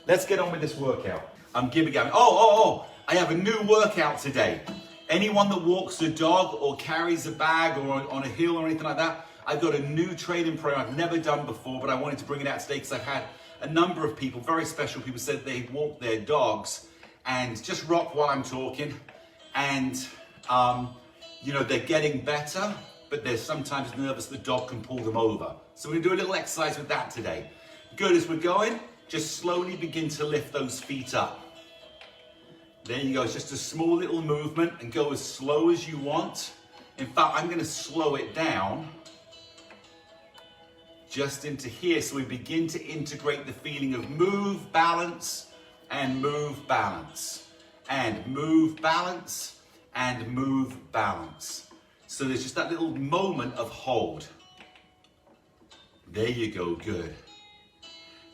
let's get on with this workout. I'm giving going. Oh, I have a new workout today. Anyone that walks the dog or carries a bag or on a hill or anything like that, I've got a new training program I've never done before, but I wanted to bring it out today because I've had a number of people, very special people, said they walk their dogs and just rock while I'm talking. And, you know, they're getting better, but they're sometimes nervous the dog can pull them over. So we're gonna do a little exercise with that today. Good, as we're going, just slowly begin to lift those feet up. There you go, it's just a small little movement and go as slow as you want. In fact, I'm gonna slow it down just into here so we begin to integrate the feeling of move, balance, and move, balance, and move, balance, and move, balance. So there's just that little moment of hold. There you go, good.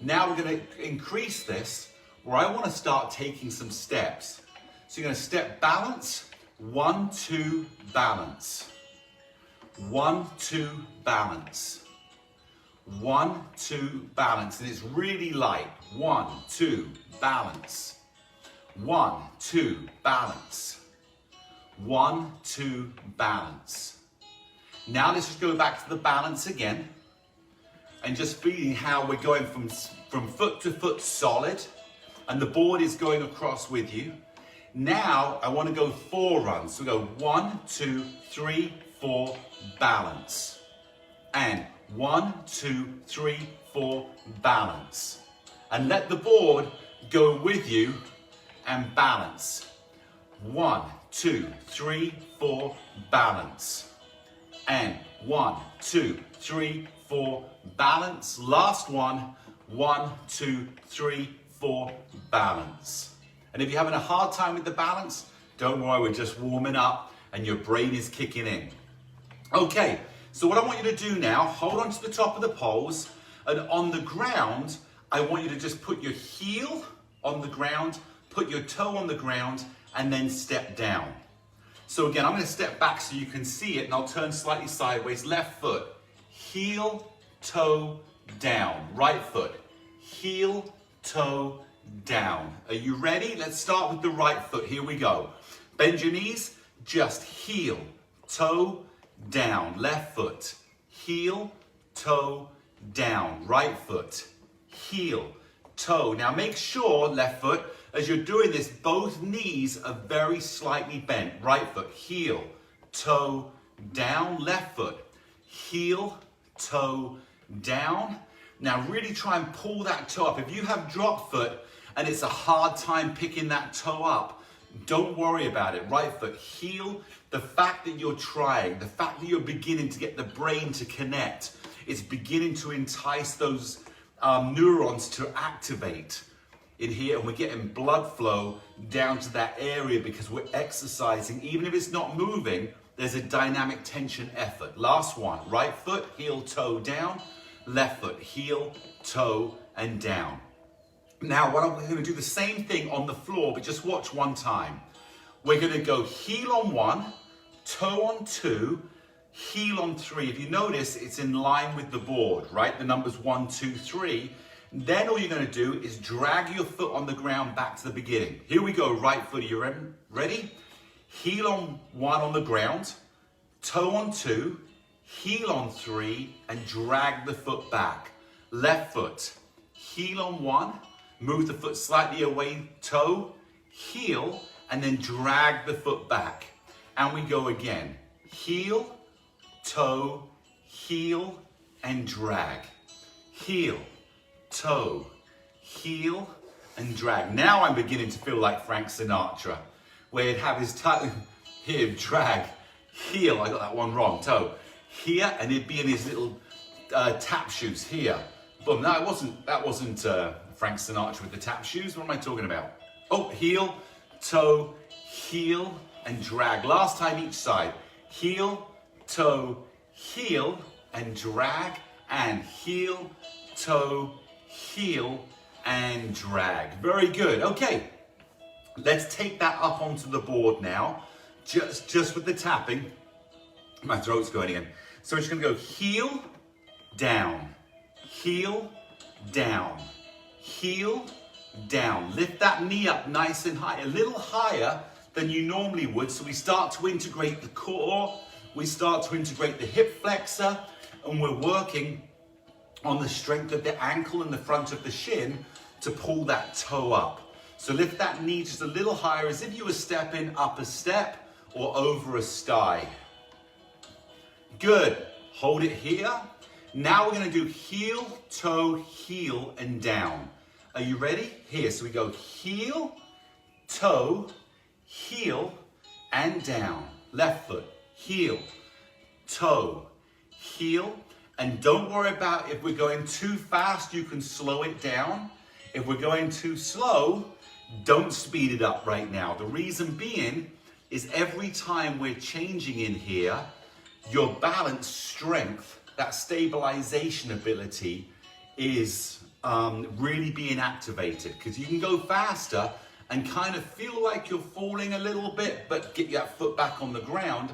Now we're gonna increase this where I wanna start taking some steps. So you're gonna step balance, 1, 2, balance. 1, 2, balance. 1, 2, balance. And it's really light. 1, 2, balance. 1, 2, balance. 1, 2, balance. Now let's just go back to the balance again. And just feeling how we're going from foot to foot solid. And the board is going across with you. Now I want to go 4 runs. So we go 1, 2, 3, 4, balance. And 1, 2, 3, 4, balance. And let the board go with you and balance. 1, 2, 3, 4, balance. And 1, 2, 3, 4, balance. Last one. 1, 2, 3, 4, balance. And if you're having a hard time with the balance, don't worry, we're just warming up and your brain is kicking in. Okay, so what I want you to do now, hold on to the top of the poles, and on the ground, I want you to just put your heel on the ground, put your toe on the ground, and then step down. So again, I'm going to step back so you can see it, and I'll turn slightly sideways. Left foot, heel, toe, down. Right foot, heel, toe, down. Are you ready? Let's start with the right foot. Here we go. Bend your knees, just heel, toe, down. Left foot, heel, toe, down. Right foot, heel, toe. Now make sure, left foot, as you're doing this, both knees are very slightly bent. Right foot, heel, toe, down. Left foot, heel, toe, down. Now really try and pull that toe up. If you have drop foot and it's a hard time picking that toe up, don't worry about it. Right foot, heel. The fact that you're trying, the fact that you're beginning to get the brain to connect, it's beginning to entice those neurons to activate in here, and we're getting blood flow down to that area because we're exercising. Even if it's not moving, there's a dynamic tension effort. Last one, right foot, heel, toe, down. Left foot, heel, toe, and down. Now, we're going to do the same thing on the floor, but just watch one time. We're going to go heel on 1, toe on 2, heel on 3. If you notice, it's in line with the board, right? The numbers 1, 2, 3. Then all you're going to do is drag your foot on the ground back to the beginning. Here we go, right foot. Are you ready? Heel on 1 on the ground, toe on 2, heel on 3, and drag the foot back. Left foot, heel on 1, move the foot slightly away, toe, heel, and then drag the foot back. And we go again. Heel, toe, heel, and drag. Heel, toe, heel, and drag. Now I'm beginning to feel like Frank Sinatra, where he'd have his toe here, drag, heel, I got that one wrong, toe, here, and he'd be in his little tap shoes here. Boom, no, that wasn't Frank Sinatra with the tap shoes. What am I talking about? Oh, heel, toe, heel, and drag. Last time each side. Heel, toe, heel, and drag, and heel, toe, heel, and drag. Very good. Okay, let's take that up onto the board now. Just with the tapping. My throat's going again. So we're just going to go heel, down, heel, down, heel, down. Lift that knee up nice and high, a little higher than you normally would. So we start to integrate the core, we start to integrate the hip flexor, and we're working on the strength of the ankle and the front of the shin to pull that toe up. So lift that knee just a little higher as if you were stepping up a step or over a sty. Good. Hold it here. Now we're going to do heel, toe, heel, and down. Are you ready? Here. So we go heel, toe, heel, and down. Left foot, heel, toe, heel. And don't worry about if we're going too fast, you can slow it down. If we're going too slow, don't speed it up right now. The reason being is every time we're changing in here, your balance strength, that stabilization ability is really being activated, because you can go faster and kind of feel like you're falling a little bit, but get that foot back on the ground.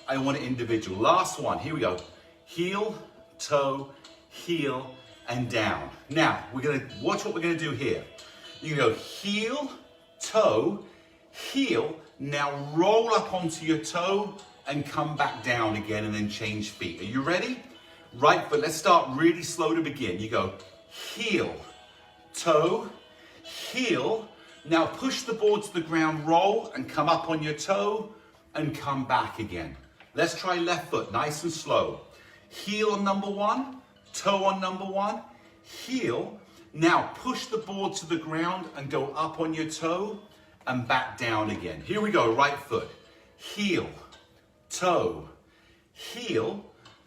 I want it individual. Last one, here we go. Heel, toe, heel, and down. Now, we're gonna watch what we're gonna do here. You go heel, toe, heel. Now roll up onto your toe and come back down again and then change feet. Are you ready? Right foot, let's start really slow to begin. You go heel, toe, heel. Now push the board to the ground, roll and come up on your toe and come back again. Let's try left foot, nice and slow. Heel on number one, toe on number one, heel. Now push the board to the ground and go up on your toe and back down again. Here we go, right foot, heel, toe, heel,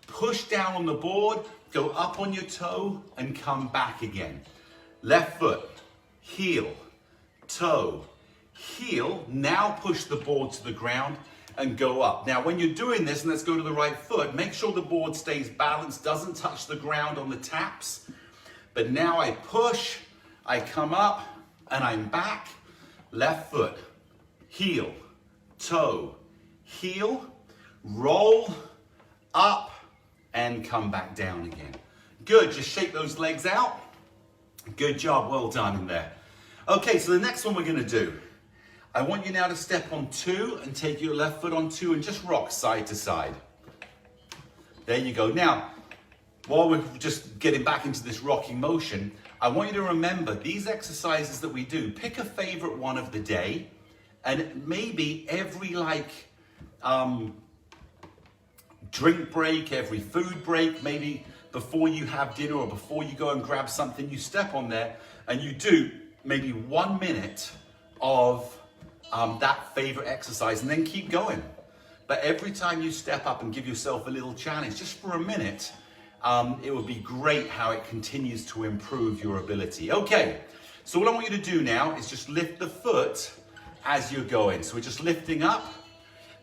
push down on the board, go up on your toe and come back again. Left foot, heel, toe, heel. Now push the board to the ground and go up. Now when you're doing this, and let's go to the right foot, make sure the board stays balanced, doesn't touch the ground on the taps. But now I push, I come up and I'm back. Left foot, heel, toe, heel, roll, up, and come back down again. Good, just shake those legs out. Good job, well done in there. Okay, so the next one we're gonna do, I want you now to step on two and take your left foot on two and just rock side to side. There you go. Now, while we're just getting back into this rocking motion, I want you to remember these exercises that we do, pick a favorite one of the day, and maybe every drink break, every food break, maybe before you have dinner or before you go and grab something, you step on there and you do maybe 1 minute of that favorite exercise and then keep going. But every time you step up and give yourself a little challenge, just for a minute, it would be great how it continues to improve your ability. Okay, so what I want you to do now is just lift the foot as you're going. So we're just lifting up,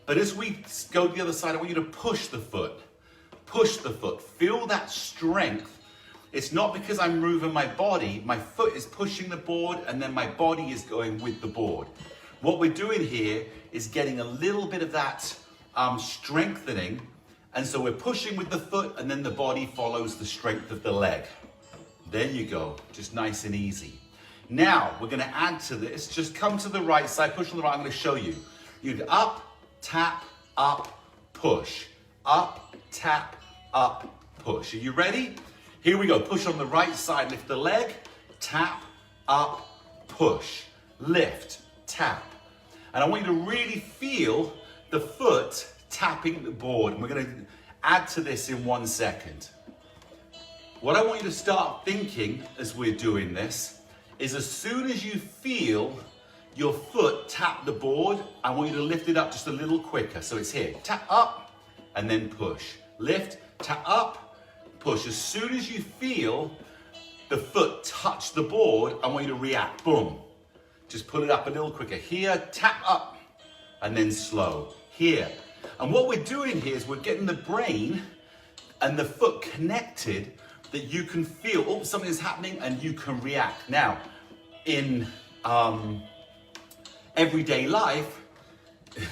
but as we go to the other side, I want you to push the foot. Push the foot, feel that strength. It's not because I'm moving my body, my foot is pushing the board and then my body is going with the board. What we're doing here is getting a little bit of that strengthening. And so we're pushing with the foot and then the body follows the strength of the leg. There you go, just nice and easy. Now we're gonna add to this, just come to the right side, push on the right, I'm gonna show you. You up, tap, up, push. Up, tap, up, push. Are you ready? Here we go, push on the right side, lift the leg, tap, up, push. Lift, tap. And I want you to really feel the foot tapping the board, and we're going to add to this in 1 second. What I want you to start thinking as we're doing this is as soon as you feel your foot tap the board, I want you to lift it up just a little quicker. So it's here, tap up and then push. Lift, tap up, push. As soon as you feel the foot touch the board, I want you to react, boom. Just pull it up a little quicker. Here, tap up and then slow. Here. And what we're doing here is we're getting the brain and the foot connected that you can feel, oh, something is happening and you can react. Now, in everyday life,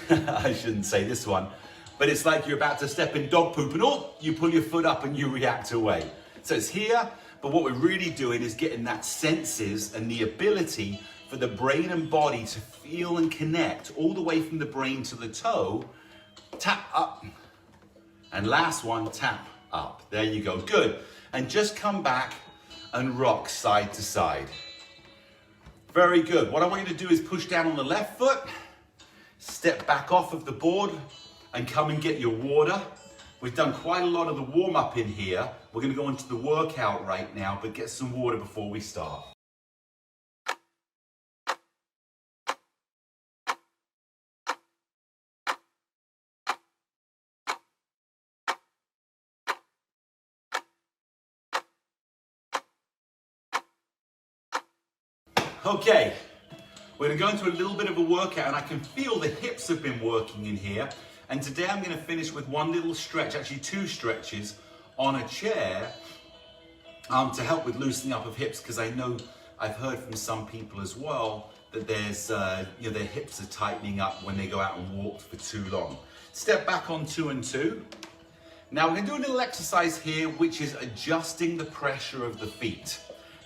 I shouldn't say this one, but it's like you're about to step in dog poop and oh, you pull your foot up and you react away. So it's here, But what we're really doing is getting that senses and the ability for the brain and body to feel and connect all the way from the brain to the toe. Tap up. And last one, tap up. There you go. Good. And just come back and rock side to side. Very good. What I want you to do is push down on the left foot, step back off of the board, and come and get your water. We've done quite a lot of the warm-up in here. We're going to go into the workout right now, but get some water before we start. Okay, we're going to go into a little bit of a workout, and I can feel the hips have been working in here. And today I'm going to finish with one little stretch, actually two stretches, on a chair to help with loosening up of hips, because I know I've heard from some people as well that there's, their hips are tightening up when they go out and walk for too long. Step back on 2 and 2. Now we're going to do a little exercise here, which is adjusting the pressure of the feet.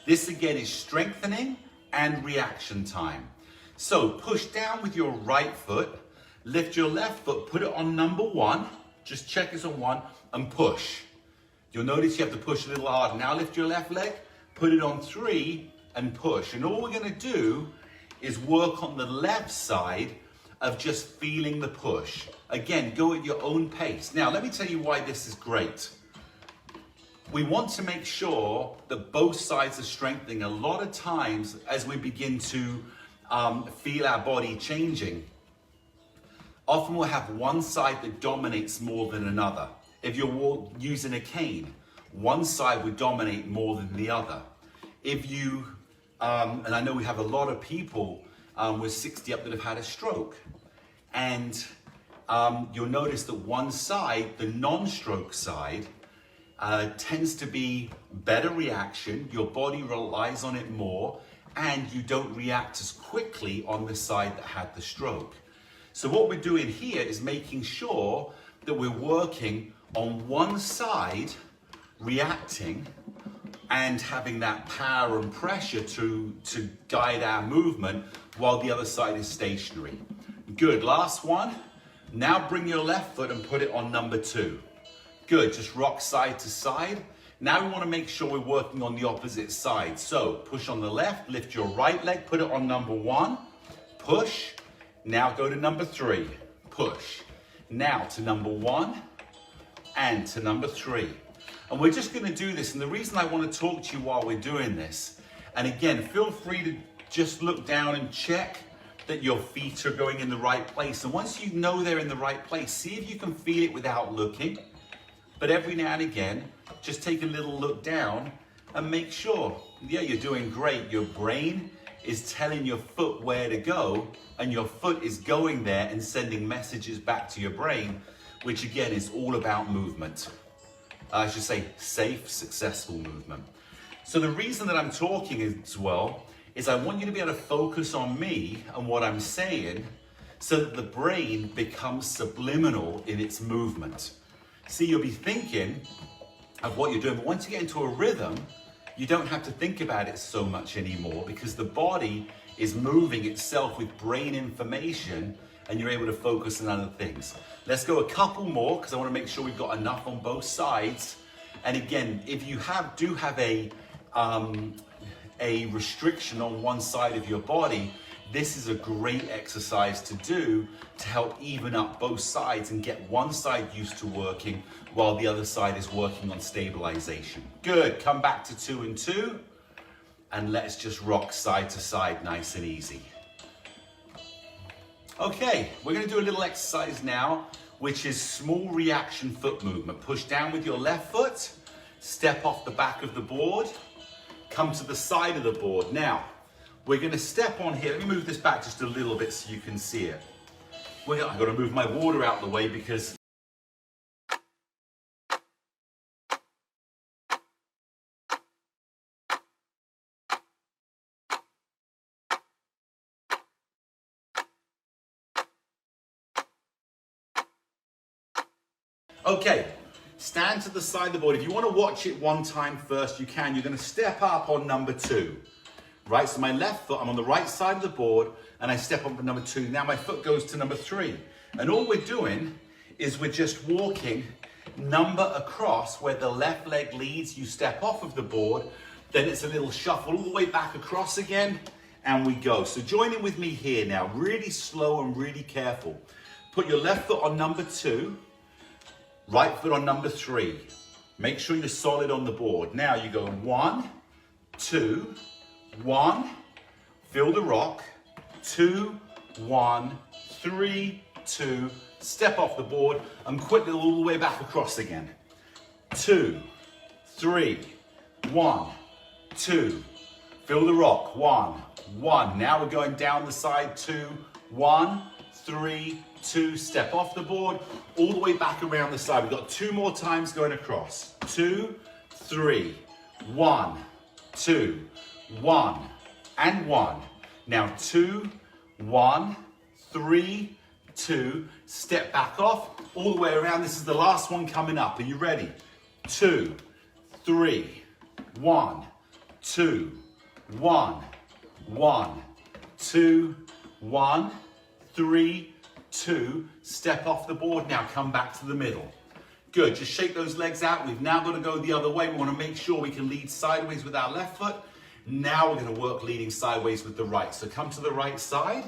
This again is strengthening and reaction time. So push down with your right foot, lift your left foot, put it on number 1, just check it's on 1, and push. You'll notice you have to push a little harder. Now lift your left leg, put it on 3, and push. And all we're gonna do is work on the left side of just feeling the push. Again, go at your own pace. Now let me tell you why this is great. We want to make sure that both sides are strengthening. A lot of times as we begin to feel our body changing, often we'll have one side that dominates more than another. If you're using a cane, one side would dominate more than the other. If you, and I know we have a lot of people with 60 up that have had a stroke, and you'll notice that one side, the non-stroke side, tends to be better reaction, your body relies on it more, and you don't react as quickly on the side that had the stroke. So what we're doing here is making sure that we're working on one side, reacting, and having that power and pressure to guide our movement while the other side is stationary. Good, last one. Now bring your left foot and put it on number 2. Good, just rock side to side. Now we want to make sure we're working on the opposite side. So push on the left, lift your right leg, put it on number 1, push. Now go to number 3, push. Now to number 1 and to number 3. And we're just going to do this. And the reason I want to talk to you while we're doing this, and again, feel free to just look down and check that your feet are going in the right place. And once you know they're in the right place, see if you can feel it without looking. But every now and again, just take a little look down and make sure, yeah, you're doing great. Your brain is telling your foot where to go, and your foot is going there and sending messages back to your brain, which again is all about movement. I should say safe, successful movement. So the reason that I'm talking as well is I want you to be able to focus on me and what I'm saying so that the brain becomes subliminal in its movement. See, you'll be thinking of what you're doing, but once you get into a rhythm, you don't have to think about it so much anymore because the body is moving itself with brain information and you're able to focus on other things. Let's go a couple more because I want to make sure we've got enough on both sides. And again, if you do have a restriction on one side of your body, this is a great exercise to do to help even up both sides and get one side used to working while the other side is working on stabilization. Good, come back to 2 and 2 and let's just rock side to side nice and easy. Okay, we're going to do a little exercise now, which is small reaction foot movement. Push down with your left foot, step off the back of the board, come to the side of the board. Now, we're going to step on here. Let me move this back just a little bit so you can see it. I've got to move my water out of the way because okay, stand to the side of the board. If you want to watch it one time first, you can. You're going to step up on number 2. Right, so my left foot, I'm on the right side of the board, and I step up on number 2. Now my foot goes to number 3. And all we're doing is we're just walking number across where the left leg leads. You step off of the board, then it's a little shuffle all the way back across again, and we go. So join in with me here now, really slow and really careful. Put your left foot on number 2, right foot on number 3. Make sure you're solid on the board. Now you go 1, 2, 1, feel the rock, 2, 1, 3, 2, step off the board and quickly all the way back across again. 2, 3, 1, 2, feel the rock, 1, 1. Now we're going down the side, 2, 1, 3, 2, step off the board, all the way back around the side. We've got 2 more times going across. 2, 3, 1, 2, 1, and 1. Now 2, 1, 3, 2, step back off, all the way around. This is the last one coming up. Are you ready? 2, 3, 1, 2, 1, 1, 2, 1, 3, 2, step off the board. Now come back to the middle. Good, just shake those legs out. We've now got to go the other way. We want to make sure we can lead sideways with our left foot. Now we're going to work leading sideways with the right. So come to the right side,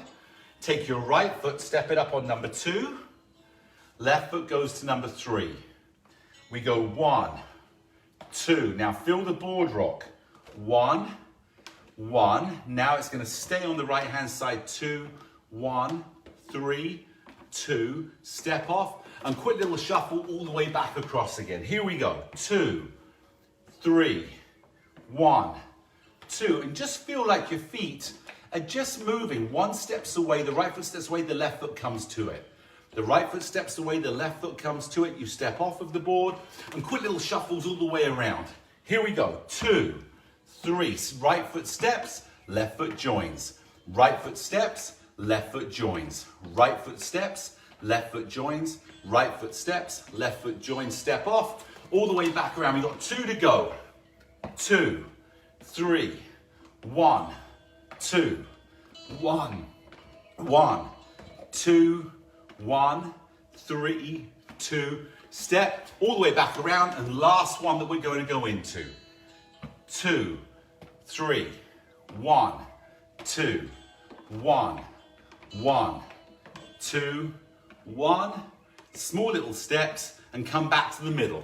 take your right foot, step it up on number 2. Left foot goes to number 3. We go 1, 2. Now feel the board rock. 1, 1. Now it's going to stay on the right hand side. 2, 1, 3, 2. Step off and quick little shuffle all the way back across again. Here we go. 2, 3, 1, 2, and just feel like your feet are just moving. 1 steps away, the right foot steps away, the left foot comes to it. The right foot steps away, the left foot comes to it. You step off of the board and quick little shuffles all the way around. Here we go. 2, 3, right foot steps, left foot joins. Right foot steps, left foot joins. Right foot steps, left foot joins. Right foot steps, left foot joins. Step off, all the way back around. We've got 2 to go. 2, 3, 1, 2, 1, 1, 2, 1, 3, 2. Step all the way back around, and last one that we're going to go into. 2, 3, 1, 2, 1, 1, 2, 1. Small little steps and come back to the middle.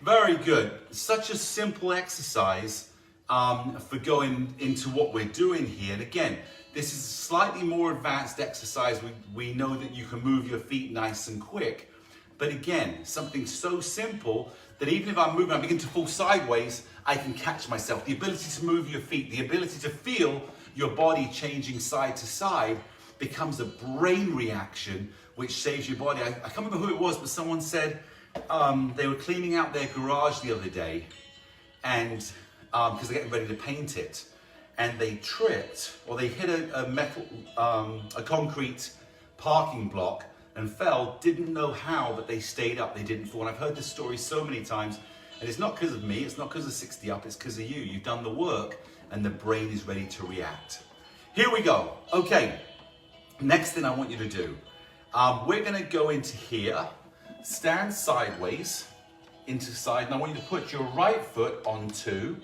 Very good. Such a simple exercise for going into what we're doing here. And again, this is a slightly more advanced exercise. We know that you can move your feet nice and quick. But again, something so simple that even if I'm moving, I begin to fall sideways, I can catch myself. The ability to move your feet, the ability to feel your body changing side to side becomes a brain reaction which saves your body. I can't remember who it was, but someone said they were cleaning out their garage the other day, and because they're getting ready to paint it, and they tripped, or they hit a concrete parking block and fell, didn't know how, but they stayed up, they didn't fall. And I've heard this story so many times, and it's not because of me, it's not because of 60 Up, it's because of you. You've done the work, and the brain is ready to react. Here we go. Okay, next thing I want you to do, we're gonna go into here, stand sideways, into side, and I want you to put your right foot on 2,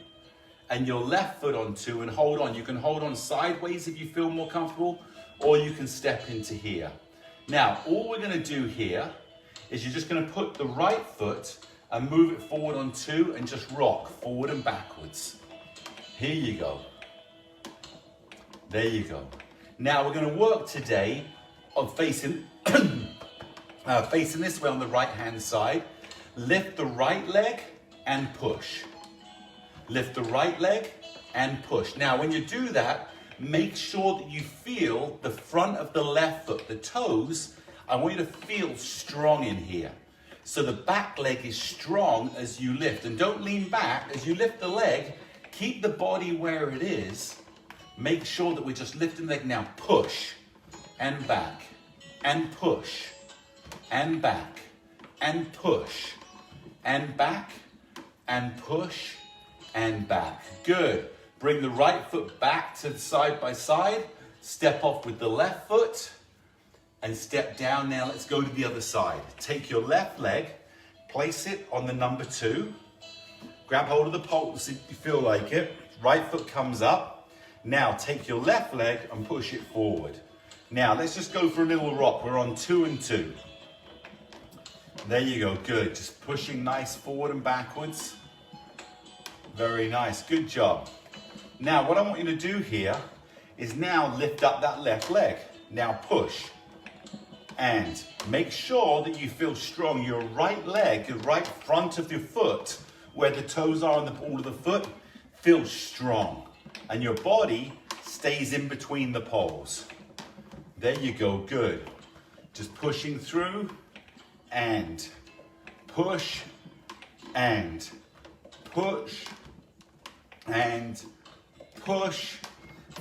and your left foot on 2, and hold on. You can hold on sideways if you feel more comfortable, or you can step into here. Now, all we're gonna do here is you're just gonna put the right foot and move it forward on 2 and just rock forward and backwards. Here you go. There you go. Now we're gonna work today on facing this way on the right hand side. Lift the right leg and push. Lift the right leg and push. Now when you do that, make sure that you feel the front of the left foot, the toes. I want you to feel strong in here. So the back leg is strong as you lift. And don't lean back. As you lift the leg, keep the body where it is. Make sure that we're just lifting the leg. Now push and back and push and back and push, and back, and push, and back. Good. Bring the right foot back to side by side. Step off with the left foot and step down. Now let's go to the other side. Take your left leg, place it on the number 2. Grab hold of the poles if you feel like it. Right foot comes up. Now take your left leg and push it forward. Now let's just go for a little rock. We're on 2 and 2. There you go, good. Just pushing nice forward and backwards. Very nice, good job. Now what I want you to do here is now lift up that left leg. Now push. And make sure that you feel strong. Your right leg, your right front of your foot, where the toes are on the ball of the foot, feels strong. And your body stays in between the poles. There you go, good. Just pushing through and push and push and push.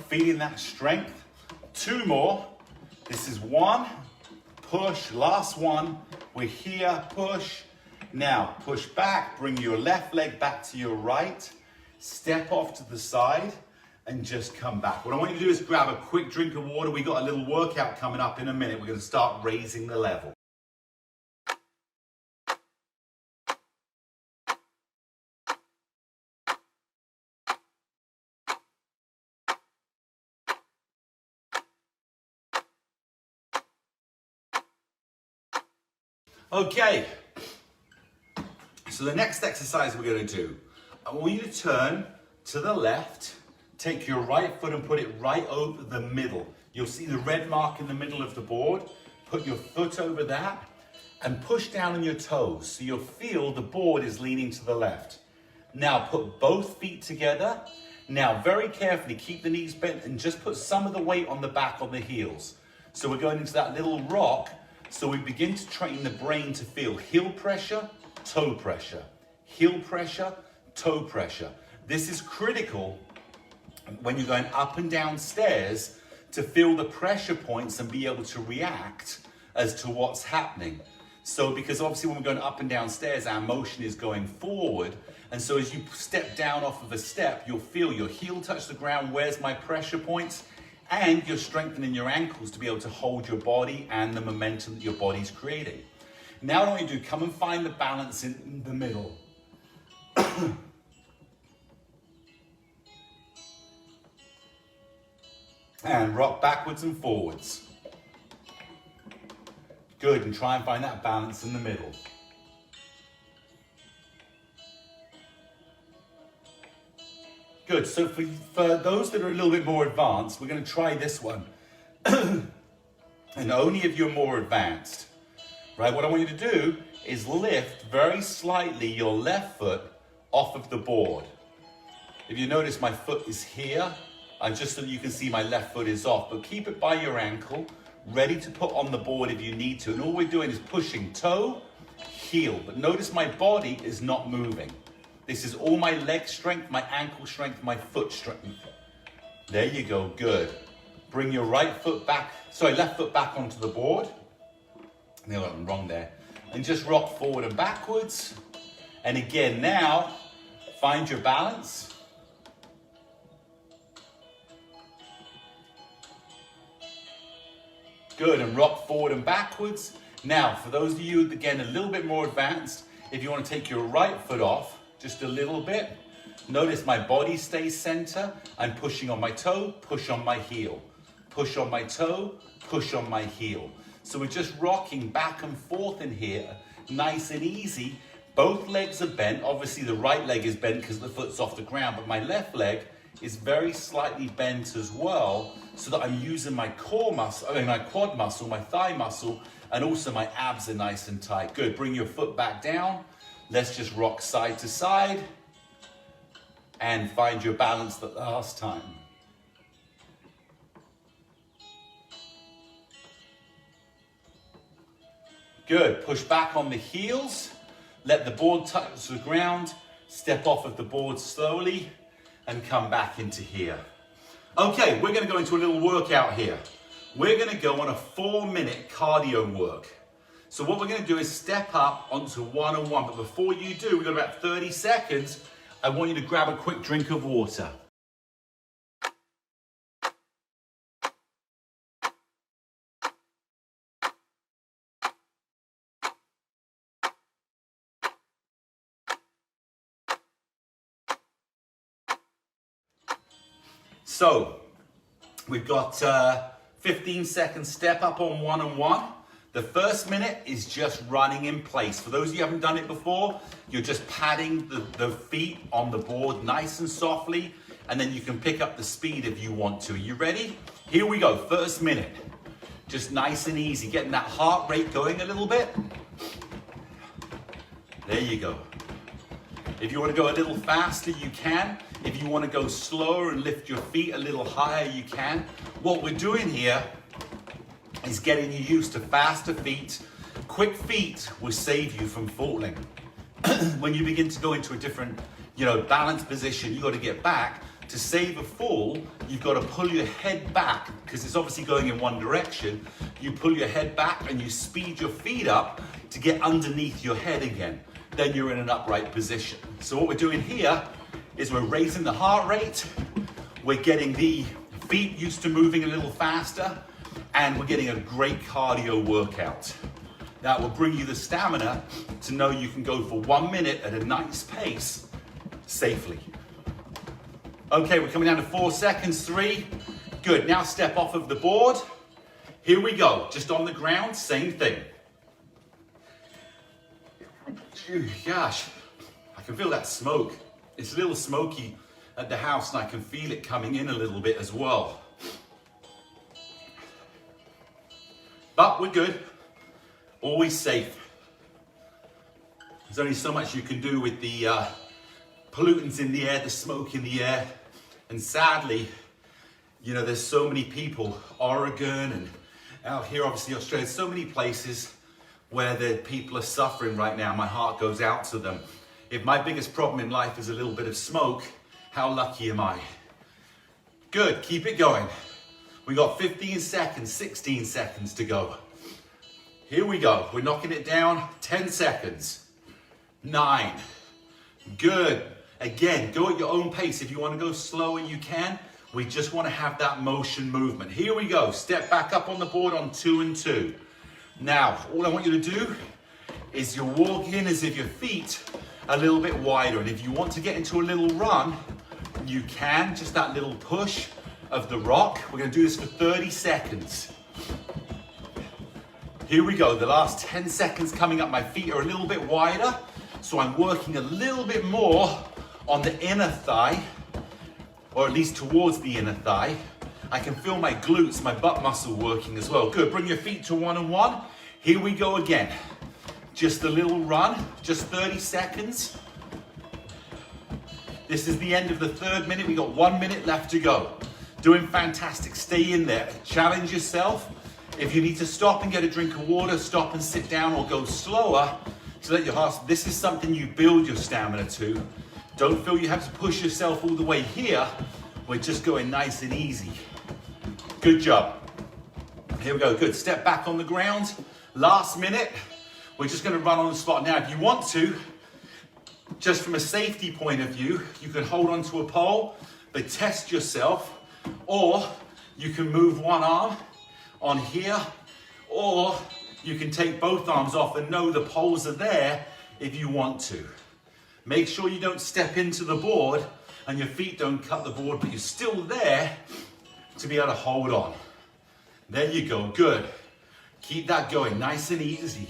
Feeling that strength. 2 more. This is 1. Push, last one. We're here, push. Now, push back, bring your left leg back to your right. Step off to the side and just come back. What I want you to do is grab a quick drink of water. We got a little workout coming up in a minute. We're going to start raising the level. Okay, so the next exercise we're going to do, I want you to turn to the left, take your right foot and put it right over the middle. You'll see the red mark in the middle of the board. Put your foot over that and push down on your toes so you'll feel the board is leaning to the left. Now put both feet together. Now very carefully keep the knees bent and just put some of the weight on the back on the heels. So we're going into that little rock. So we begin to train the brain to feel heel pressure, toe pressure, heel pressure, toe pressure. This is critical when you're going up and down stairs to feel the pressure points and be able to react as to what's happening. So because obviously when we're going up and down stairs, our motion is going forward. And so as you step down off of a step, you'll feel your heel touch the ground. Where's my pressure points? And you're strengthening your ankles to be able to hold your body and the momentum that your body's creating. Now what I want you to do, come and find the balance in the middle. And rock backwards and forwards. Good, and try and find that balance in the middle. Good, so for those that are a little bit more advanced, we're going to try this one. And only if you're more advanced, right? What I want you to do is lift very slightly your left foot off of the board. If you notice my foot is here, and just so that you can see my left foot is off, but keep it by your ankle, ready to put on the board if you need to. And all we're doing is pushing toe, heel. But notice my body is not moving. This is all my leg strength, my ankle strength, my foot strength. There you go, good. Bring your left foot back onto the board. No, I'm wrong there. And just rock forward and backwards. And again, now, find your balance. Good, and rock forward and backwards. Now, for those of you, again, a little bit more advanced, if you want to take your right foot off, just a little bit. Notice my body stays center. I'm pushing on my toe, push on my heel. Push on my toe, push on my heel. So we're just rocking back and forth in here, nice and easy. Both legs are bent. Obviously the right leg is bent because the foot's off the ground, but my left leg is very slightly bent as well, so that I'm using my core muscle, my quad muscle, my thigh muscle, and also my abs are nice and tight. Good, bring your foot back down. Let's just rock side to side and find your balance the last time. Good, push back on the heels, let the board touch the ground, step off of the board slowly and come back into here. Okay, we're gonna go into a little workout here. We're gonna go on a 4-minute cardio work. So what we're going to do is step up onto one-on-one. But before you do, we've got about 30 seconds. I want you to grab a quick drink of water. So we've got 15 seconds step up on one-on-one. The first minute is just running in place. For those of you who haven't done it before, you're just patting the feet on the board nice and softly, and then you can pick up the speed if you want to. Are you ready? Here we go, first minute. Just nice and easy, getting that heart rate going a little bit. There you go. If you want to go a little faster, you can. If you want to go slower and lift your feet a little higher, you can. What we're doing here is getting you used to faster feet. Quick feet will save you from falling. When you begin to go into a different, balanced position, you've got to get back. To save a fall, you've got to pull your head back because it's obviously going in one direction. You pull your head back and you speed your feet up to get underneath your head again. Then you're in an upright position. So what we're doing here is we're raising the heart rate, we're getting the feet used to moving a little faster, and we're getting a great cardio workout. That will bring you the stamina to know you can go for 1 minute at a nice pace safely. Okay, we're coming down to 4 seconds, 3. Good, now step off of the board. Here we go, just on the ground, same thing. Gosh, I can feel that smoke. It's a little smoky at the house and I can feel it coming in a little bit as well. But we're good, always safe. There's only so much you can do with the pollutants in the air, the smoke in the air. And sadly, there's so many people, Oregon and out here, obviously Australia, so many places where the people are suffering right now. My heart goes out to them. If my biggest problem in life is a little bit of smoke, how lucky am I? Good, keep it going. We got 15 seconds, 16 seconds to go. Here we go, we're knocking it down, 10 seconds. 9, good. Again, go at your own pace. If you want to go slower, you can. We just want to have that motion movement. Here we go, step back up on the board on 2 and 2. Now, all I want you to do is you're walking as if your feet are a little bit wider. And if you want to get into a little run, you can, just that little push of the rock. We're going to do this for 30 seconds. Here we go, the last 10 seconds coming up. My feet are a little bit wider, so I'm working a little bit more on the inner thigh, or at least towards the inner thigh. I can feel my glutes, my butt muscle working as well. Good, bring your feet to one-on-one. Here we go again. Just a little run, just 30 seconds. This is the end of the 3rd minute. We got 1 minute left to go. Doing fantastic, stay in there. Challenge yourself. If you need to stop and get a drink of water, stop and sit down or go slower to let your heart, this is something you build your stamina to. Don't feel you have to push yourself all the way here. We're just going nice and easy. Good job. Here we go, good. Step back on the ground. Last minute, we're just gonna run on the spot. Now, if you want to, just from a safety point of view, you can hold onto a pole, but test yourself, or you can move one arm on here, or you can take both arms off and know the poles are there if you want to. Make sure you don't step into the board and your feet don't cut the board, but you're still there to be able to hold on. There you go, good. Keep that going, nice and easy.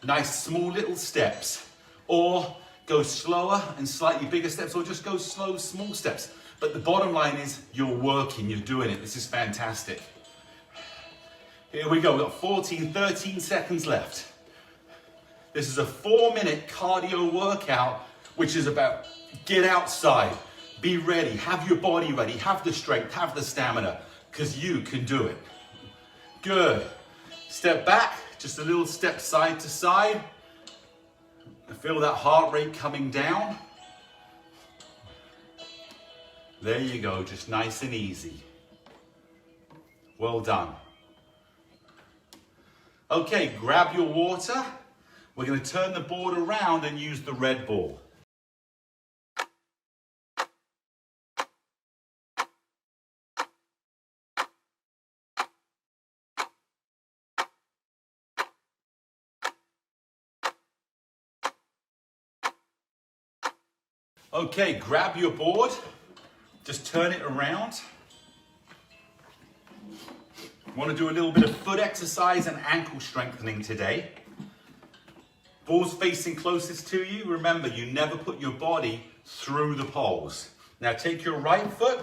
Nice small little steps, or go slower and slightly bigger steps, or just go slow, small steps. But the bottom line is you're working, you're doing it. This is fantastic. Here we go, we've got 14, 13 seconds left. This is a 4-minute cardio workout, which is about get outside, be ready, have your body ready, have the strength, have the stamina, because you can do it. Good. Step back, just a little step side to side. Feel that heart rate coming down. There you go, just nice and easy. Well done. Okay, grab your water. We're going to turn the board around and use the red ball. Okay, grab your board. Just turn it around. Want to do a little bit of foot exercise and ankle strengthening today. Ball's facing closest to you. Remember, you never put your body through the poles. Now take your right foot,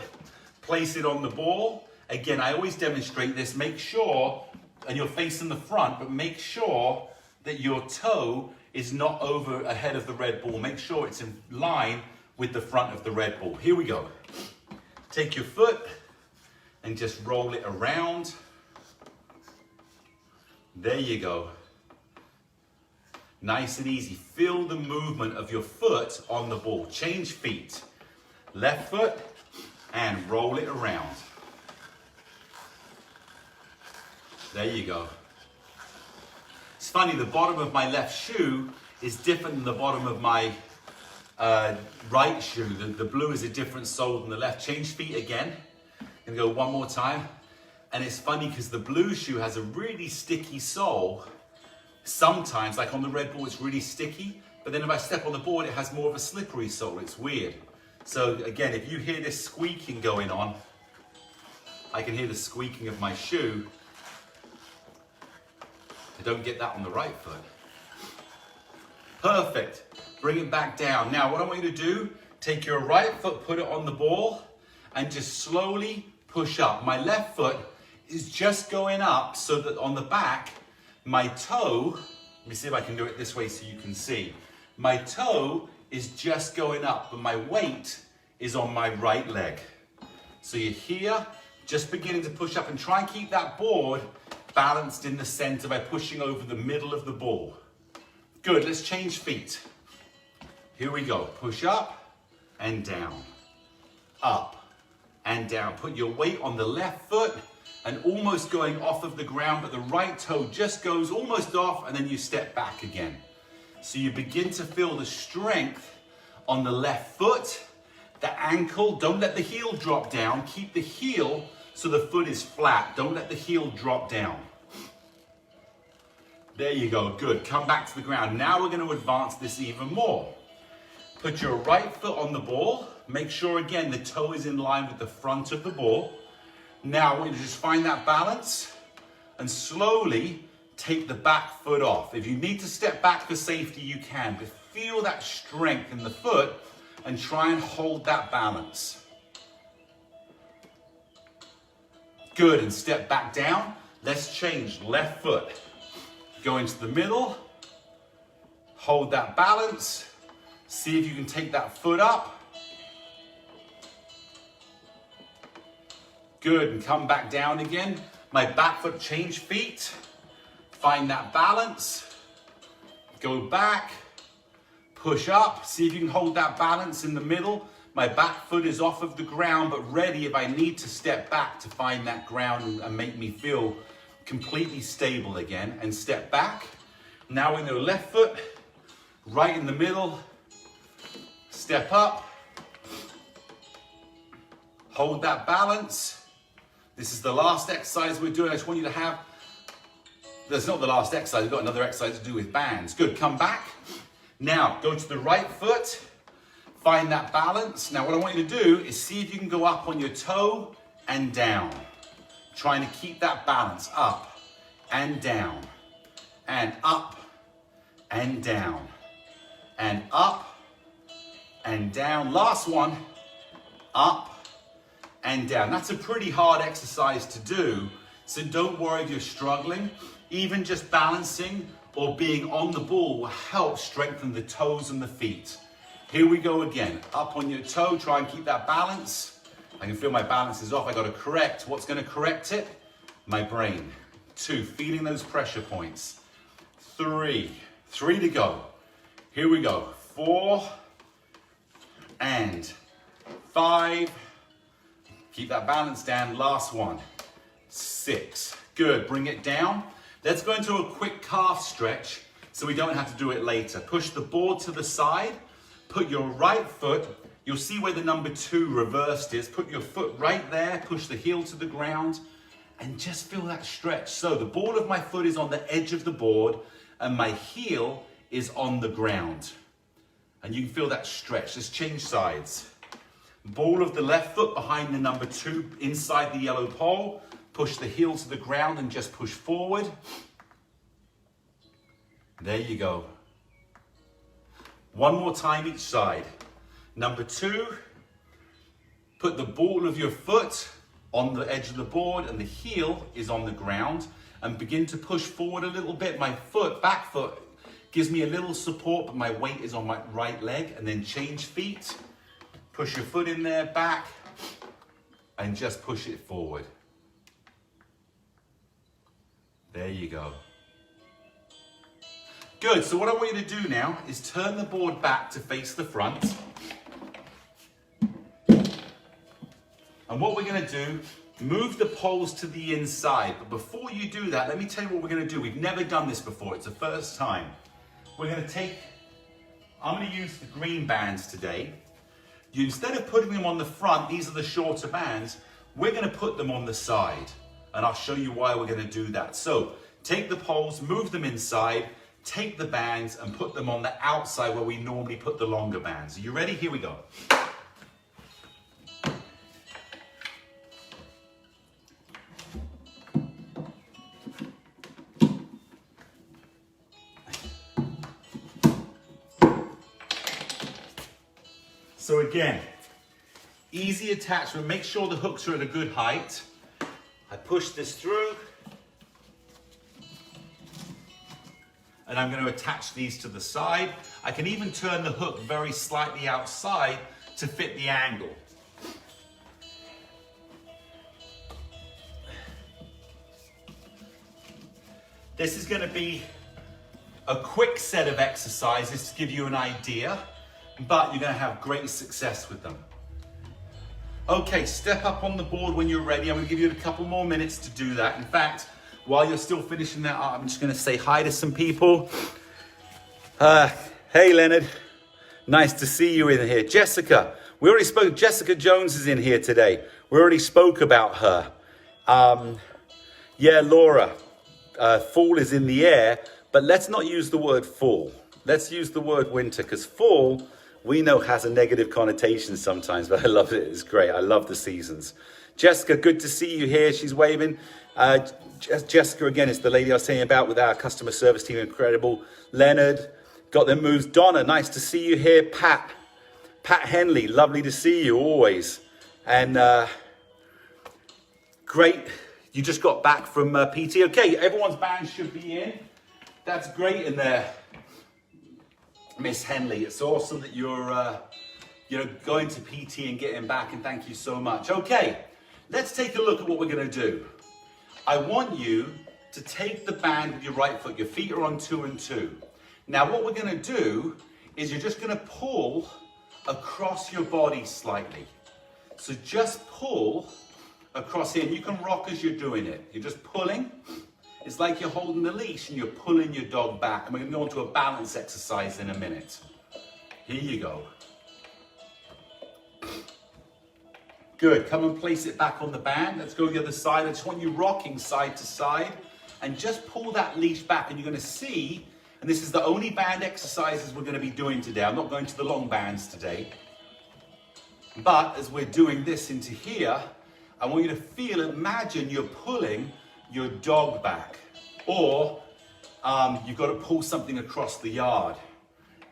place it on the ball. Again, I always demonstrate this. Make sure, and you're facing the front, but make sure that your toe is not over ahead of the red ball. Make sure it's in line with the front of the red ball. Here we go. Take your foot and just roll it around. There you go. Nice and easy. Feel the movement of your foot on the ball. Change feet. Left foot and roll it around. There you go. It's funny, the bottom of my left shoe is different than the bottom of my right shoe. The blue is a different sole than the left. Change feet again. Gonna go one more time. And it's funny because the blue shoe has a really sticky sole. Sometimes, like on the red ball, it's really sticky. But then if I step on the board, it has more of a slippery sole. It's weird. So again, if you hear this squeaking going on, I can hear the squeaking of my shoe. I don't get that on the right foot. Perfect. Bring it back down. Now, what I want you to do, take your right foot, put it on the ball, and just slowly push up. My left foot is just going up so that on the back, my toe, let me see if I can do it this way so you can see. My toe is just going up, but my weight is on my right leg. So you're here, just beginning to push up, and try and keep that board balanced in the center by pushing over the middle of the ball. Good, let's change feet. Here we go. Push up and down. Up and down. Put your weight on the left foot and almost going off of the ground, but the right toe just goes almost off, and then you step back again. So you begin to feel the strength on the left foot, the ankle. Don't let the heel drop down. Keep the heel so the foot is flat. Don't let the heel drop down. There you go, good. Come back to the ground. Now we're going to advance this even more. Put your right foot on the ball. Make sure, again, the toe is in line with the front of the ball. Now we're going to just find that balance and slowly take the back foot off. If you need to step back for safety, you can, but feel that strength in the foot and try and hold that balance. Good, and step back down. Let's change. Left foot. Go into the middle. Hold that balance. See if you can take that foot up. Good, and come back down again. My back foot, change feet. Find that balance. Go back. Push up. See if you can hold that balance in the middle. My back foot is off of the ground, but ready if I need to step back to find that ground and make me feel completely stable again. And step back. Now in the left foot, right in the middle. Step up. Hold that balance. This is the last exercise we're doing. I just want you to have, that's not the last exercise, we've got another exercise to do with bands. Good, come back. Now, go to the right foot. Find that balance. Now what I want you to do is see if you can go up on your toe and down. Trying to keep that balance up and down and up and down and up and down. Last one, up and down. That's a pretty hard exercise to do, so don't worry if you're struggling. Even just balancing or being on the ball will help strengthen the toes and the feet. Here we go again. Up on your toe, try and keep that balance. I can feel my balance is off. I got to correct. What's going to correct it? My brain. 2, feeling those pressure points. 3 to go. Here we go. 4 and 5. Keep that balance down. Last one. 6. Good. Bring it down. Let's go into a quick calf stretch so we don't have to do it later. Push the board to the side, put your right foot, you'll see where the number 2 reversed is, put your foot right there, push the heel to the ground, and just feel that stretch. So the ball of my foot is on the edge of the board, and my heel is on the ground. And you can feel that stretch. Let's change sides. Ball of the left foot behind the number 2 inside the yellow pole. Push the heel to the ground and just push forward. There you go. One more time each side. Number 2, put the ball of your foot on the edge of the board and the heel is on the ground, and begin to push forward a little bit. My foot, back foot, gives me a little support, but my weight is on my right leg. And then change feet. Push your foot in there, back, and just push it forward. There you go. Good, so what I want you to do now is turn the board back to face the front. And what we're gonna do, move the poles to the inside. But before you do that, let me tell you what we're gonna do. We've never done this before, it's the first time. We're gonna I'm gonna use the green bands today. Instead of putting them on the front, these are the shorter bands, we're gonna put them on the side. And I'll show you why we're gonna do that. So, take the poles, move them inside, take the bands and put them on the outside where we normally put the longer bands. Are you ready? Here we go. So again, easy attachment. Make sure the hooks are at a good height. I push this through. And I'm going to attach these to the side. I can even turn the hook very slightly outside to fit the angle. This is going to be a quick set of exercises to give you an idea, but you're going to have great success with them. Okay, step up on the board when you're ready. I'm going to give you a couple more minutes to do that. In fact, while you're still finishing that up, I'm just going to say hi to some people. Hey, Leonard. Nice to see you in here. Jessica. We already spoke. Jessica Jones is in here today. We already spoke about her. Yeah, Laura. Fall is in the air, but let's not use the word fall. Let's use the word winter, because fall, we know, has a negative connotation sometimes, but I love it. It's great. I love the seasons. Jessica, good to see you here. She's waving. Jessica, again, is the lady I was saying about with our customer service team. Incredible. Leonard, got them moves. Donna, nice to see you here. Pat Henley, lovely to see you always. And great. You just got back from PT. Okay, everyone's band should be in. That's great in there, Miss Henley. It's awesome that you're going to PT and getting back, and thank you so much. Okay, let's take a look at what we're going to do. I want you to take the band with your right foot. Your feet are on 2 and 2. Now what we're going to do is you're just going to pull across your body slightly. So just pull across here. And you can rock as you're doing it. You're just pulling. It's like you're holding the leash and you're pulling your dog back. And we're going to go into a balance exercise in a minute. Here you go. Good. Come and place it back on the band. Let's go the other side. I just want you rocking side to side and just pull that leash back. And you're going to see, and this is the only band exercises we're going to be doing today. I'm not going to the long bands today. But as we're doing this into here, I want you to imagine you're pulling your dog back, or you've got to pull something across the yard.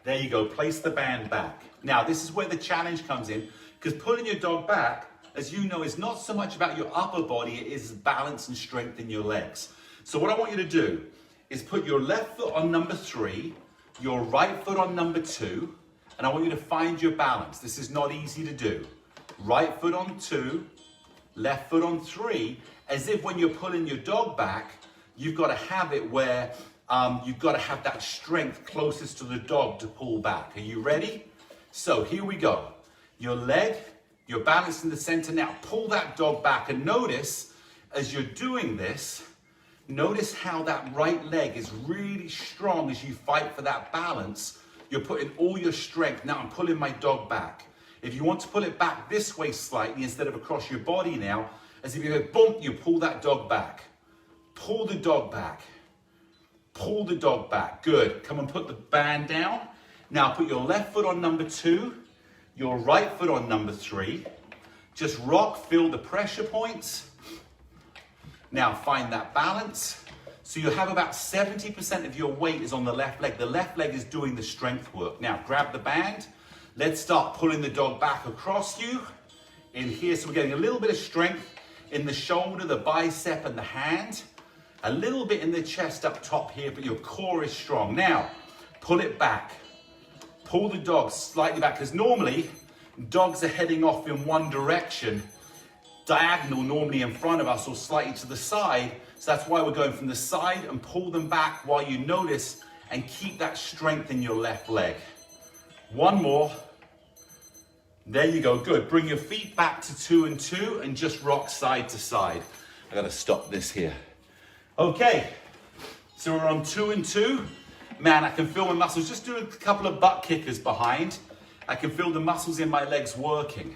There you go, place the band back. Now this is where the challenge comes in, because pulling your dog back, as you know, is not so much about your upper body, it is balance and strength in your legs. So what I want you to do is put your left foot on number 3, your right foot on number 2, and I want you to find your balance. This is not easy to do. Right foot on 2, left foot on 3, as if when you're pulling your dog back, you've got to have it where you've got to have that strength closest to the dog to pull back. Are you ready? So here we go. Your leg, you're balanced in the center now. Pull that dog back, and notice as you're doing this, Notice how that right leg is really strong as you fight for that balance. You're putting all your strength. Now I'm pulling my dog back. If you want to pull it back this way slightly instead of across your body now, as if you go boom, you pull that dog back. Pull the dog back. Pull the dog back. Good. Come and put the band down. Now put your left foot on number 2, your right foot on number 3. Just rock, feel the pressure points. Now find that balance. So you have about 70% of your weight is on the left leg. The left leg is doing the strength work. Now grab the band. Let's start pulling the dog back across you in here. So we're getting a little bit of strength in the shoulder, the bicep, and the hand. A little bit in the chest up top here, but your core is strong. Now, pull it back. Pull the dog slightly back, because normally dogs are heading off in one direction, diagonal normally in front of us or slightly to the side. So that's why we're going from the side and pull them back while you notice and keep that strength in your left leg. One more. There you go, good. Bring your feet back to 2 and 2 and just rock side to side. I gotta stop this here. Okay, so we're on 2 and 2. Man, I can feel my muscles, just doing a couple of butt kickers behind. I can feel the muscles in my legs working.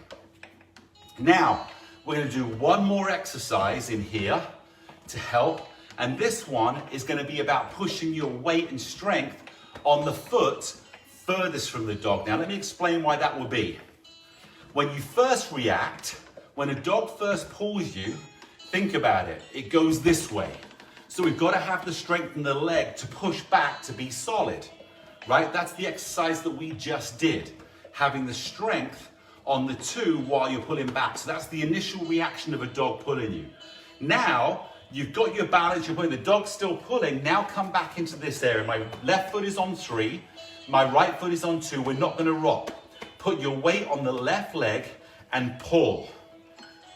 Now, we're gonna do one more exercise in here to help. And this one is gonna be about pushing your weight and strength on the foot furthest from the dog. Now, let me explain why that will be. When you first react, when a dog first pulls you, think about it. It goes this way. So we've got to have the strength in the leg to push back to be solid, right? That's the exercise that we just did. Having the strength on the 2 while you're pulling back. So that's the initial reaction of a dog pulling you. Now, you've got your balance, you're pulling, the dog's still pulling. Now come back into this area. My left foot is on 3, my right foot is on 2. We're not going to rock. Put your weight on the left leg and pull.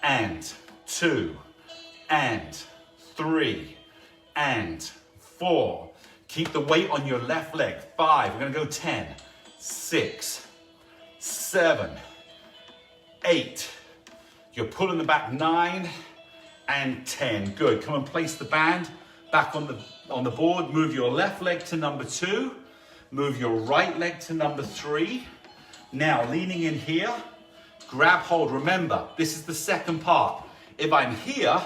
And 2, and 3, and 4. Keep the weight on your left leg. 5, we're gonna go 10, 6, 7, 8. You're pulling the back 9 and 10. Good, come and place the band back on the board. Move your left leg to number 2. Move your right leg to number 3. Now, leaning in here, grab hold. Remember, this is the second part. If I'm here,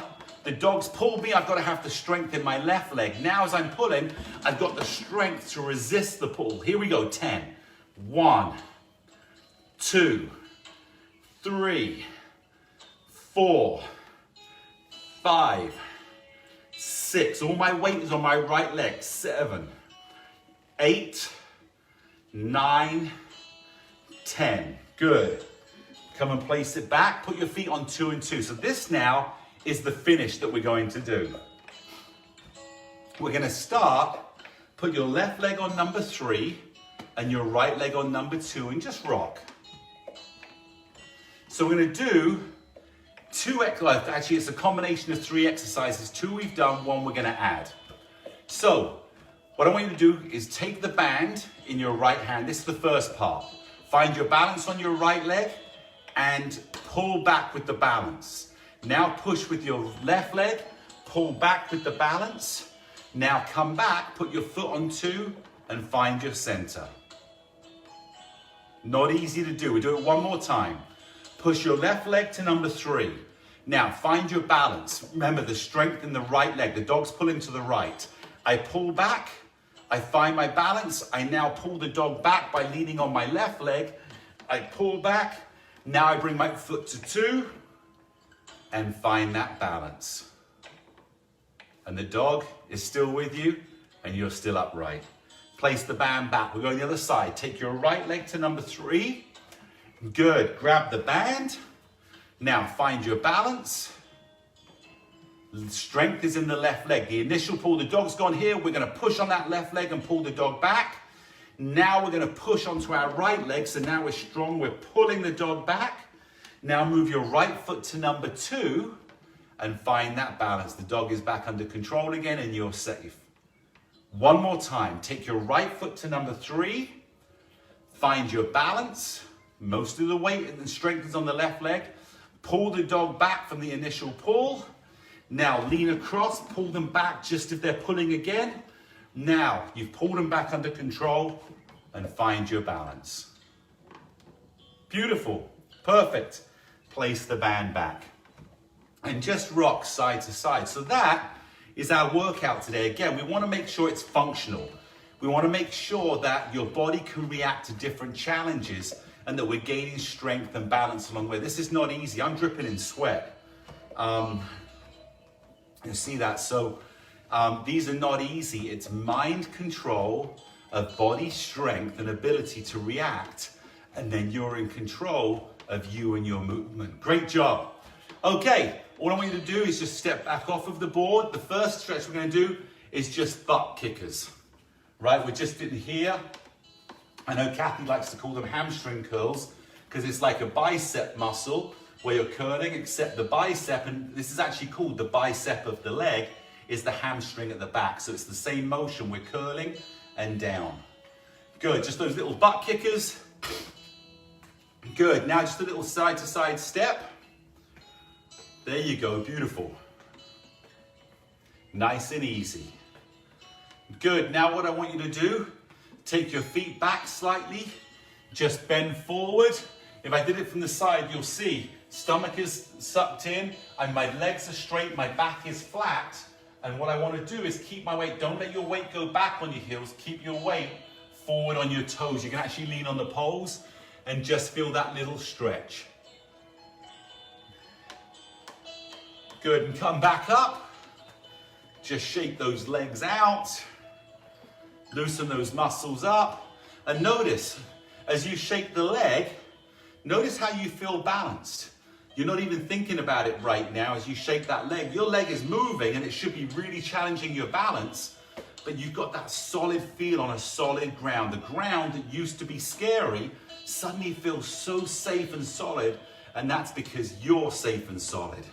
the dog's pulled me, I've got to have the strength in my left leg. Now, as I'm pulling, I've got the strength to resist the pull. Here we go, 10. 1, 2, 3, 4, 5, 6. All my weight is on my right leg. 7, 8, 9, 10. Good. Come and place it back. Put your feet on 2 and 2. So this now is the finish that we're going to do. We're going to start. Put your left leg on number 3 and your right leg on number 2 and just rock. So we're going to do 2 exercises. Actually, it's a combination of 3 exercises. 2 we've done, 1 we're going to add. So what I want you to do is take the band in your right hand. This is the first part. Find your balance on your right leg and pull back with the balance. Now push with your left leg, pull back with the balance. Now come back, put your foot on 2 and find your center. Not easy to do. We do it one more time. Push your left leg to number 3. Now find your balance. Remember the strength in the right leg. The dog's pulling to the right. I pull back. I find my balance. I now pull the dog back by leaning on my left leg. I pull back. Now I bring my foot to 2 and find that balance. And the dog is still with you and you're still upright. Place the band back. We're going the other side. Take your right leg to number 3. Good. Grab the band. Now find your balance. Strength is in the left leg. The initial pull, the dog's gone here. We're going to push on that left leg and pull the dog back. Now we're going to push onto our right leg. So now we're strong. We're pulling the dog back. Now move your right foot to number 2 and find that balance. The dog is back under control again and you're safe. One more time. Take your right foot to number 3. Find your balance. Most of the weight and strength is on the left leg. Pull the dog back from the initial pull. Now lean across, pull them back just if they're pulling again. Now you've pulled them back under control and find your balance. Beautiful, perfect. Place the band back and just rock side to side. So that is our workout today. Again, we want to make sure it's functional. We want to make sure that your body can react to different challenges and that we're gaining strength and balance along the way. This is not easy. I'm dripping in sweat. You see that? So these are not easy. It's mind control of body strength and ability to react, and then you're in control of you and your movement. Great job. Okay, all I want you to do is just step back off of the board. The first stretch we're going to do is just butt kickers, right? We're just in here. I know Kathy likes to call them hamstring curls because it's like a bicep muscle where you're curling, except the bicep, and this is actually called the bicep of the leg, is the hamstring at the back. So it's the same motion. We're curling and down. Good, just those little butt kickers. Good, now just a little side to side step. There you go, beautiful. Nice and easy. Good, now what I want you to do, take your feet back slightly, just bend forward. If I did it from the side, you'll see stomach is sucked in and my legs are straight, my back is flat. And what I want to do is keep my weight, don't let your weight go back on your heels, keep your weight forward on your toes. You can actually lean on the poles and just feel that little stretch. Good, and come back up. Just shake those legs out. Loosen those muscles up. And notice, as you shake the leg, notice how you feel balanced. You're not even thinking about it right now as you shake that leg. Your leg is moving and it should be really challenging your balance, but you've got that solid feel on a solid ground. The ground that used to be scary suddenly feels so safe and solid, and that's because you're safe and solid.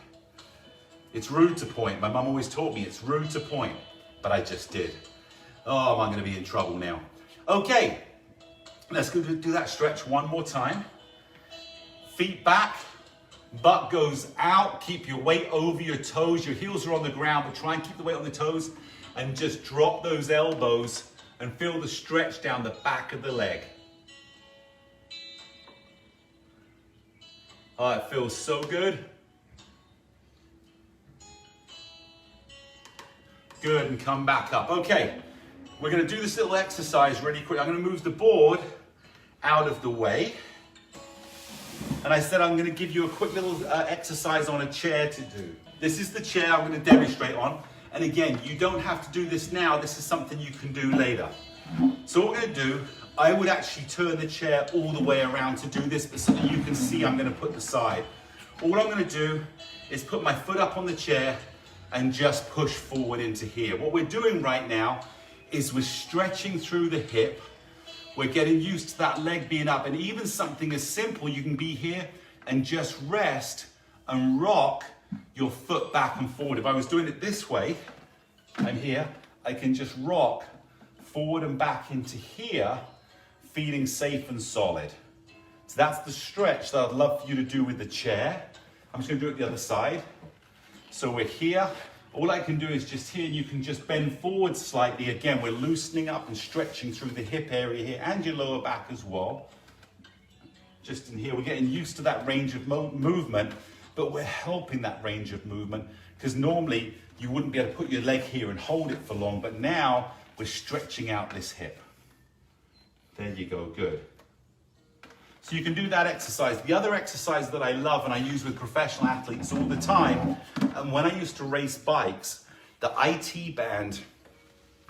It's rude to point. My mum always taught me it's rude to point, but I just did. Oh, I'm going to be in trouble now. Okay, let's go do that stretch one more time. Feet back, butt goes out. Keep your weight over your toes. Your heels are on the ground, but try and keep the weight on the toes and just drop those elbows and feel the stretch down the back of the leg. Oh, it feels so good. Good, and come back up. Okay, we're going to do this little exercise really quick. I'm going to move the board out of the way. And I said I'm going to give you a quick little exercise on a chair to do. This is the chair I'm going to demonstrate on. And again, you don't have to do this now. This is something you can do later. So what we're going to do, I would actually turn the chair all the way around to do this, but so that you can see I'm going to put the side. All I'm going to do is put my foot up on the chair and just push forward into here. What we're doing right now is we're stretching through the hip. We're getting used to that leg being up, and even something as simple, you can be here and just rest and rock your foot back and forward. If I was doing it this way, I'm here, I can just rock forward and back into here, feeling safe and solid. So that's the stretch that I'd love for you to do with the chair. I'm just going to do it the other side. So we're here. All I can do is just here, and you can just bend forward slightly. Again, we're loosening up and stretching through the hip area here and your lower back as well. Just in here, we're getting used to that range of movement, but we're helping that range of movement because normally you wouldn't be able to put your leg here and hold it for long, but now we're stretching out this hip. There you go, good. So you can do that exercise. The other exercise that I love and I use with professional athletes all the time, and when I used to race bikes, the IT band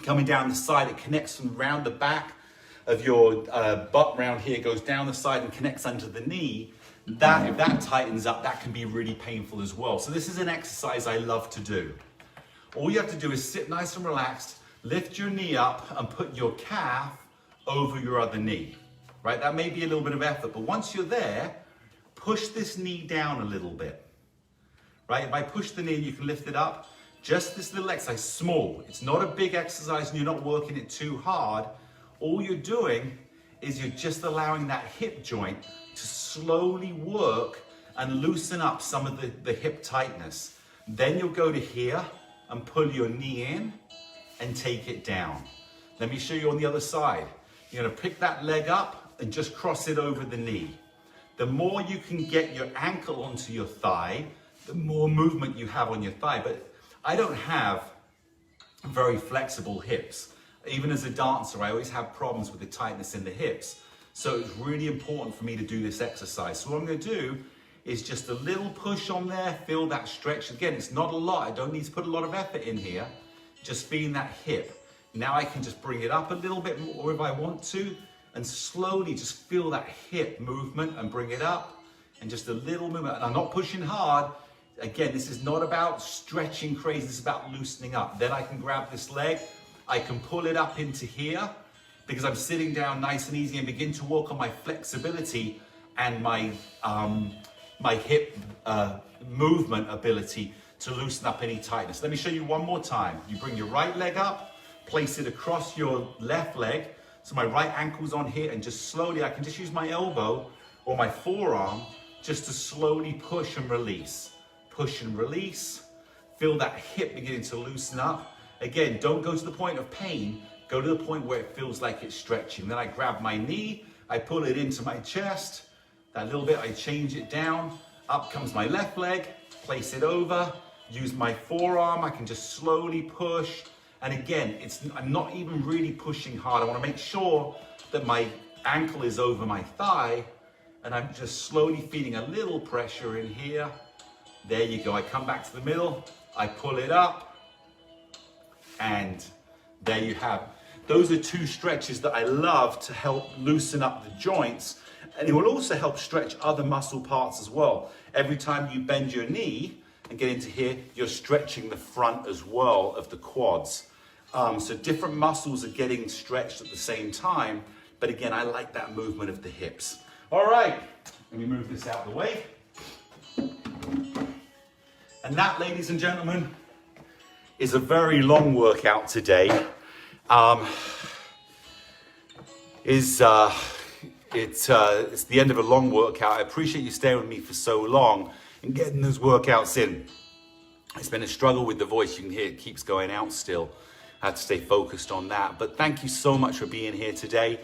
coming down the side, it connects from around the back of your butt round here, goes down the side and connects under the knee. That, if that tightens up, that can be really painful as well. So this is an exercise I love to do. All you have to do is sit nice and relaxed, lift your knee up and put your calf over your other knee. Right, that may be a little bit of effort, but once you're there, push this knee down a little bit. Right, if I push the knee and you can lift it up, just this little exercise, small. It's not a big exercise and you're not working it too hard. All you're doing is you're just allowing that hip joint to slowly work and loosen up some of the hip tightness. Then you'll go to here and pull your knee in and take it down. Let me show you on the other side. You're gonna pick that leg up and just cross it over the knee. The more you can get your ankle onto your thigh, the more movement you have on your thigh. But I don't have very flexible hips. Even as a dancer, I always have problems with the tightness in the hips. So it's really important for me to do this exercise. So what I'm gonna do is just a little push on there, feel that stretch. Again, it's not a lot. I don't need to put a lot of effort in here. Just feeling that hip. Now I can just bring it up a little bit more if I want to, and slowly just feel that hip movement and bring it up, and just a little movement. And I'm not pushing hard. Again, this is not about stretching crazy, this is about loosening up. Then I can grab this leg, I can pull it up into here, because I'm sitting down nice and easy, and begin to work on my flexibility and my hip movement ability to loosen up any tightness. Let me show you one more time. You bring your right leg up, place it across your left leg, so my right ankle's on here, and just slowly, I can just use my elbow or my forearm just to slowly push and release. Push and release. Feel that hip beginning to loosen up. Again, don't go to the point of pain, go to the point where it feels like it's stretching. Then I grab my knee, I pull it into my chest, that little bit, I change it down, up comes my left leg, place it over, use my forearm, I can just slowly push. And again, I'm not even really pushing hard. I want to make sure that my ankle is over my thigh, and I'm just slowly feeling a little pressure in here. There you go. I come back to the middle, I pull it up, and there you have. Those are two stretches that I love to help loosen up the joints, and it will also help stretch other muscle parts as well. Every time you bend your knee and get into here, you're stretching the front as well of the quads. So different muscles are getting stretched at the same time, but again, I like that movement of the hips. All right, let me move this out of the way. And that, ladies and gentlemen, is a very long workout today. It's the end of a long workout. I appreciate you staying with me for so long and getting those workouts in. It's been a struggle with the voice. You can hear it keeps going out still. I had to stay focused on that. But thank you so much for being here today.